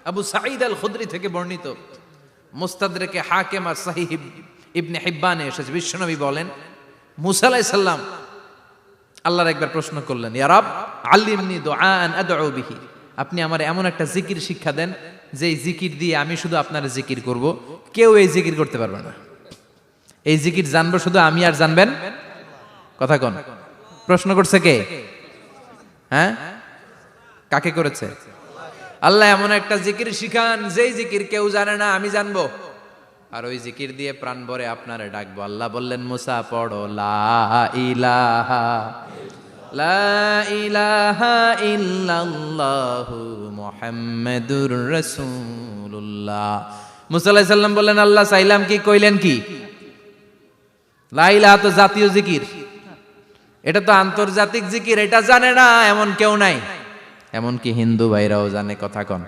আবু সাঈদ আল খুদরি থেকে বর্ণিত, মুস্তাদরেকে হাকিম আর সহিহ ইবনে হিব্বানে এসেছে, বিশ্বনবী বলেন মুসা আলাইহিস সালাম আল্লাহর একবার প্রশ্ন করলেন, ইয়া রাব আল্লিমনি দুআআন আদউ বিহি, আপনি আমার এমন একটা জিকির শিক্ষা দেন যে এই জিকির দিয়ে আমি শুধু আপনার জিকির করব, কেউ এই জিকির করতে পারবে না। এই জিকির জানবো শুধু আমি, আর জানবেন কথা কোন? প্রশ্ন করছে কে? হ্যাঁ, কাকে করেছে? আল্লাহ এমন একটা জিকির শিখান যেই জিকির কেউ জানে না, আমি জানবো, আর ওই জিকির দিয়ে প্রাণ ভরে আপনারে ডাকবো। আল্লাহ বললেন মুসা পড়ো লা ইলাহা লা ইলাহা ইল্লাল্লাহু মুহাম্মাদুর রাসূলুল্লাহ। মুসা আলাইহিস সালাম বললেন আল্লাহ চাইলাম কি, কইলেন কি? লা ইলাহা তো জাতীয় জিকির, এটা তো আন্তর্জাতিক জিকির, এটা জানে না এমন কেউ নাই। এমনকি হিন্দু ভাইরাও জানে, কথা কন।